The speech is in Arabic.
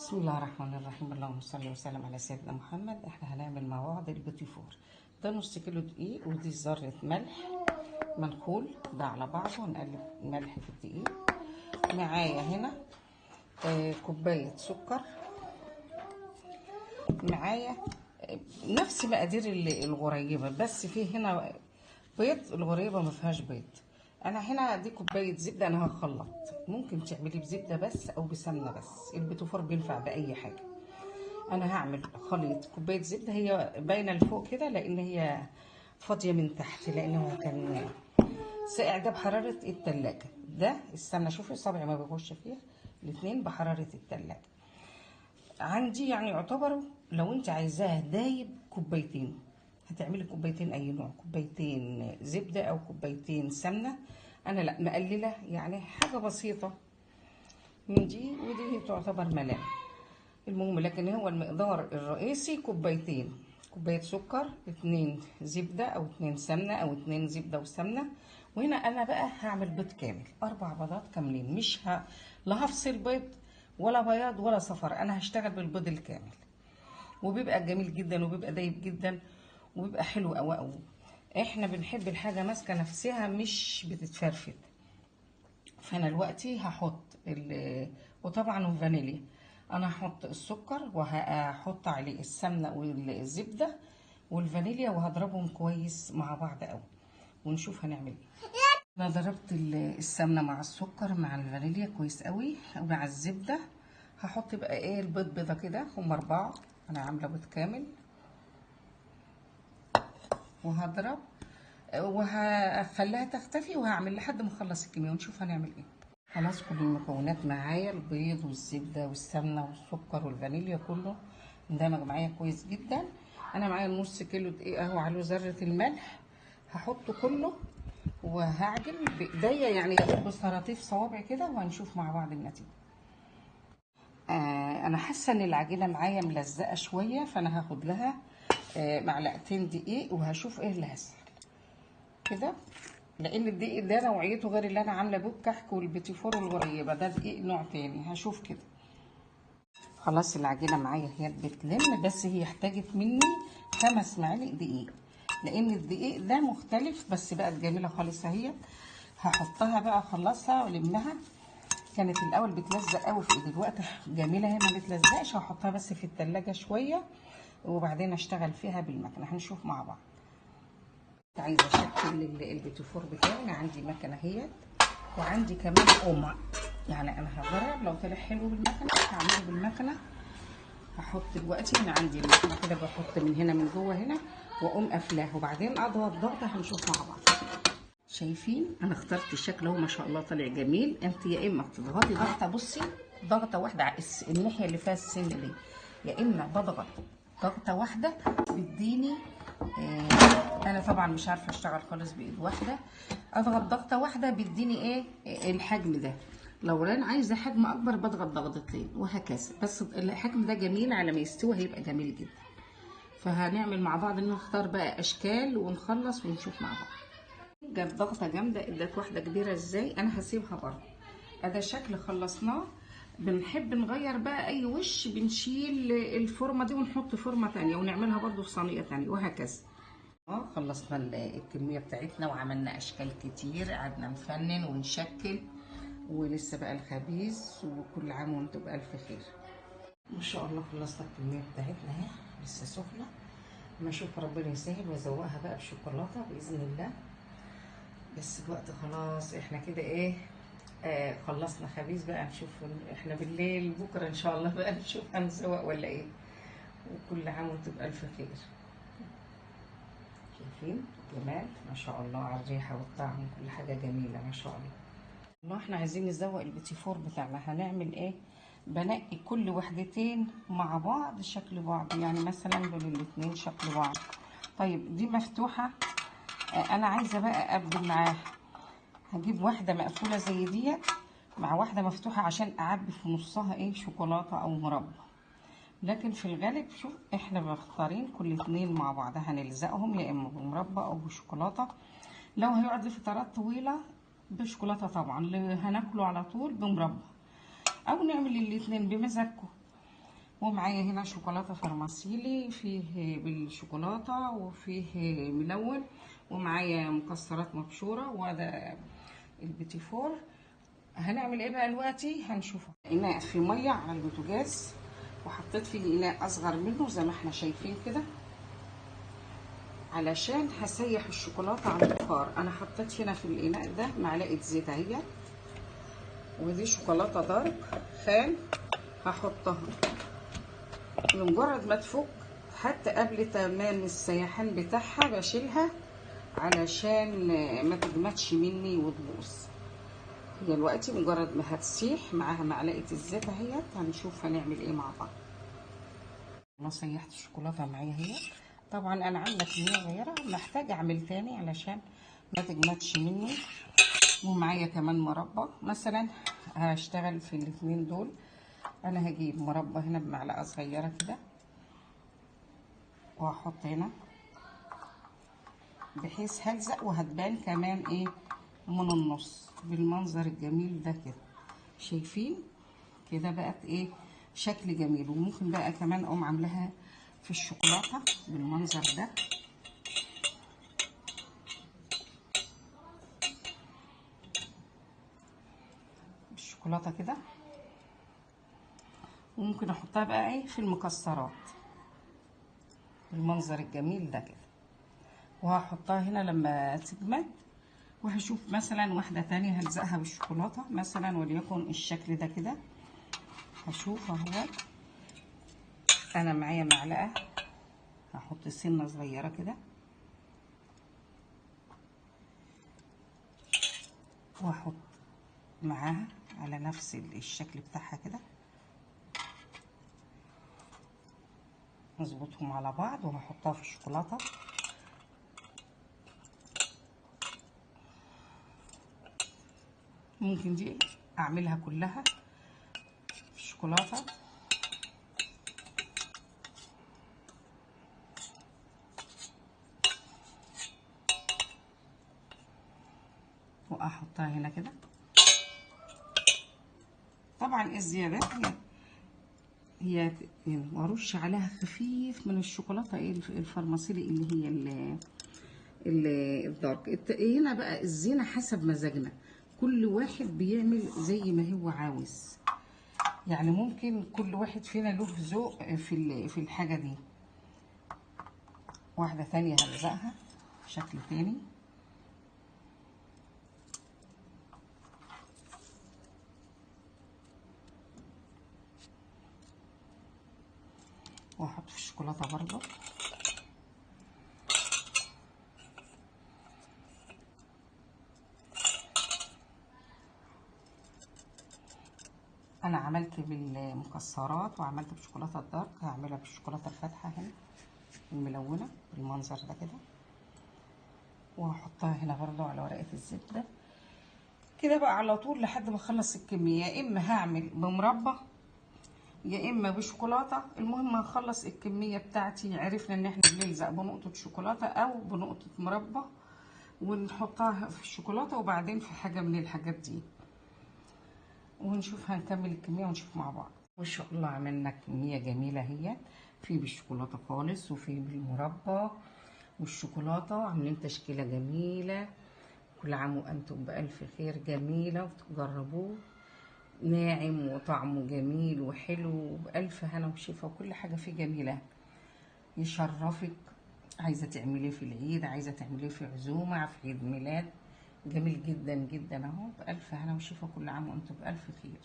بسم الله الرحمن الرحيم. اللهم صل وسلم على سيدنا محمد. احنا هنعمل مع بعض البيتي فور. ده نص كيلو دقيق، ودي ذرة ملح منخول ده على بعضه. نقلب ملح في الدقيق. معايا هنا كوباية سكر. معايا نفس مقادير الغريبة، بس في هنا بيض. الغريبة ما فيهاش بيض. انا هنا دي كوبايه زبده. انا هخلط، ممكن تعملي بزبده بس او بسمنه بس. البيتي فور بينفع باي حاجه. انا هعمل خليط كوبايه زبده، هي باينه لفوق كده لان هي فاضيه من تحت، لانه كان ساقع. ده بحراره التلاجة. ده السمنه، شوفي صبعي ما بيخش فيها. الاتنين بحراره التلاجة. عندي يعني يعتبروا، لو انت عايزاه دايب، كوبايتين. هتعملي كوبايتين اي نوع، كوبايتين زبده او كوبايتين سمنه. انا لا، مقلله يعني حاجه بسيطه من دي، ودي تعتبر ملان. المهم، لكن هو المقدار الرئيسي كوبايتين. كوبايه سكر، 2 زبده او 2 سمنه او 2 زبده وسمنه. وهنا انا بقى هعمل بيض كامل، 4 بيضات كاملين. مش لا هفصل بيض ولا بياض ولا صفر. انا هشتغل بالبيض الكامل، وبيبقى جميل جدا وبيبقى دايب جدا وبيبقى حلو قوي قوي. احنا بنحب الحاجه ماسكه نفسها، مش بتتفرفد. فانا دلوقتي هحط وطبعا فانيليا. انا هحط السكر وهحط عليه السمنه والزبده والفانيليا، وهضربهم كويس مع بعض قوي ونشوف هنعمل ايه. انا ضربت السمنه مع السكر مع الفانيليا كويس قوي ومع الزبده. هحط بقى ايه البيض، بيضه كده، هم 4. انا عامله بيض كامل. وهضرب وهخليها تختفي، وهعمل لحد ما اخلص الكميه ونشوف هنعمل ايه. خلاص، كل المكونات معايا، البيض والزبده والسمنه والسكر والفانيليا، كله اندمج معايا كويس جدا. انا معايا نص كيلو دقيق اهو على ذره الملح. هحطه كله وهعجن بايديا، يعني بطراطيف صوابع كده، وهنشوف مع بعض النتيجه. انا حاسه ان العجينه معايا ملزقه شويه، فانا هاخد لها معلقتين دقيق وهشوف ايه اللي هيحصل كده. لان الدقيق ده نوعيته غير اللي انا عامله بيه الكحك والبيتي فور والغريبه. ده دقيق نوع تاني. هشوف كده. خلاص، العجينه معايا هي بتلم، بس هي احتاجت مني 5 معالق دقيق، لان الدقيق ده مختلف. بس بقت جميله خالص اهي. هحطها بقى، اخلصها والمها. كانت الاول بتلزق قوي في ايدي، دلوقتي جميله هي ما بتلزقش. هحطها بس في التلاجة شويه وبعدين اشتغل فيها بالمكنه. هنشوف مع بعض. عايزه اشكل البيتي فور بتاعي. انا عندي مكنه اهيت، وعندي كمان قمع. يعني انا هجرب لو طلع حلو بالمكنه هعمله بالمكنه. هحط دلوقتي، انا عندي المكنه كده، بحط من هنا من جوه هنا واقوم قافلاه، وبعدين اضغط ضغطه. هنشوف مع بعض. شايفين انا اخترت الشكل اهو، ما شاء الله طالع جميل. انت يا اما بتضغطي ضغطه، بصي، ضغطه واحده على الناحيه اللي فيها السن دي، يا اما بضغط ضغطه واحده بتديني انا طبعا مش عارفه اشتغل خالص بايد واحده. اضغط ضغطه واحده بيديني ايه الحجم ده. لو انا عايزه حجم اكبر بضغط ضغطتين وهكذا. بس الحجم ده جميل، على ما يستوي هيبقى جميل جدا. فهنعمل مع بعض، نختار بقى اشكال ونخلص ونشوف مع بعض. جت ضغطه جامده، ادت واحده كبيره ازاي. انا هسيبها برضه. ده شكل خلصناه. بنحب نغير بقى اي وش، بنشيل الفورمه دي ونحط فورمه تانية ونعملها برضه في صينيه تانية وهكذا. خلصنا الكميه بتاعتنا وعملنا اشكال كتير. قعدنا نفنن ونشكل، ولسه بقى الخبيز. وكل عام وانتم بالف خير. ما شاء الله خلصنا الكميه بتاعتنا اهي، لسه سخنه. ما اشوف ربنا يسهل وازوقها بقى بشوكولاته باذن الله. بس الوقت خلاص، احنا كده ايه، خلصنا خبيز بقى. نشوف احنا بالليل بكره ان شاء الله بقى نشوف هنزوق ولا ايه. وكل عام وانتم بالف خير. شايفين جمال ما شاء الله على الريحه والطعم، كل حاجه جميله ما شاء الله. والله احنا عايزين نزوق البيتي فور بتاعنا. هنعمل ايه؟ بنقي كل وحدتين مع بعض شكل بعض، يعني مثلا دول الاتنين شكل بعض. طيب دي مفتوحه، انا عايزه بقى ابدل معاها. هجيب واحده مقفوله زي ديت مع واحده مفتوحه، عشان اعبي في نصها ايه شوكولاته او مربى. لكن في الغالب شوف، احنا مختارين كل اتنين مع بعض هنلزقهم، يا اما بمربى او بشوكولاته. لو هيقعد لفترات طويله بشوكولاته طبعا، اللي هناكله على طول بمربى، او نعمل الاتنين بمزاجكم. ومعايا هنا شوكولاته فرماسيلي فيه بالشوكولاته وفيه ملون، ومعايا مكسرات مبشوره، وهذا البيتي فور. هنعمل ايه بقى دلوقتي؟ هنشوفه. اناء في ميه على البوتاجاز، وحطيت فيه اناء اصغر منه زي ما احنا شايفين كده، علشان هسيح الشوكولاته على البخار. انا حطيت هنا في الاناء ده معلقه زيت اهي، ودي شوكولاته دارك خام هحطها. بمجرد ما تفك، حتى قبل تمام السيحان بتاعها بشيلها علشان ما تجمدش مني وتبوظ. هي دلوقتي مجرد ما هتسيح معاها معلقه الزيت اهيت، هنشوف هنعمل ايه مع بعض. انا سيحت الشوكولاته معايا اهي. طبعا انا عامله كميه صغيره، محتاجه اعمل تاني علشان ما تجمدش مني. ومعايا كمان مربى، مثلا هشتغل في الاتنين دول. انا هجيب مربى هنا بمعلقه صغيره كده، وهحط هنا بحيث هلزق وهتبان كمان ايه من النص بالمنظر الجميل ده كده. شايفين كده بقت ايه شكل جميل. وممكن بقى كمان اقوم عاملاها في الشوكولاته بالمنظر ده. بالشوكولاته كده. وممكن احطها بقى ايه في المكسرات بالمنظر الجميل ده كده. وهحطها هنا لما تجمد، وهشوف مثلا واحده تانية هلزقها بالشوكولاته مثلا، وليكن الشكل ده كده. هشوف اهو. انا معايا معلقه، هحط سنه صغيره كده، واحط معاها على نفس الشكل بتاعها كده، نظبطهم على بعض، وهحطها في الشوكولاته. ممكن دي اعملها كلها في الشوكولاته. واحطها هنا كده. طبعا الزياده هي وارش عليها خفيف من الشوكولاته الفرماسيلي اللي هي الدارك. هنا بقى الزينه حسب مزاجنا، كل واحد بيعمل زي ما هو عاوز. يعني ممكن كل واحد فينا له ذوق في الحاجه دي. واحده ثانيه هلزقها بشكل تاني. واحط في الشوكولاته برضو. انا عملت بالمكسرات وعملت بالشوكولاته الدارك، هعملها بالشوكولاته الفاتحه هنا الملونه بالمنظر ده كده. وهحطها هنا برضو على ورقه الزبده كده بقى على طول لحد ما اخلص الكميه. يا اما هعمل بمربى يا اما بشوكولاته، المهم هخلص الكميه بتاعتي. عرفنا ان احنا بنلزق بنقطه شوكولاته او بنقطه مربى، ونحطها في الشوكولاته وبعدين في حاجه من الحاجات دي، ونشوف هنكمل الكميه ونشوف مع بعض. وان شاء الله عملنا كميه جميله هي، في بالشوكولاته خالص وفي بالمربى والشوكولاته. عاملين تشكيله جميله. كل عام وانتم بالف خير. جميله وتجربوه، ناعم وطعمه جميل وحلو، بألف هنا وشفا، وكل حاجة فيه جميلة يشرفك. عايزة تعمليه في العيد، عايزة تعمليه في عزومة، في عيد ميلاد، جميل جدا جدا اهو. بألف هنا وشفا. كل عام وانتم بألف خير.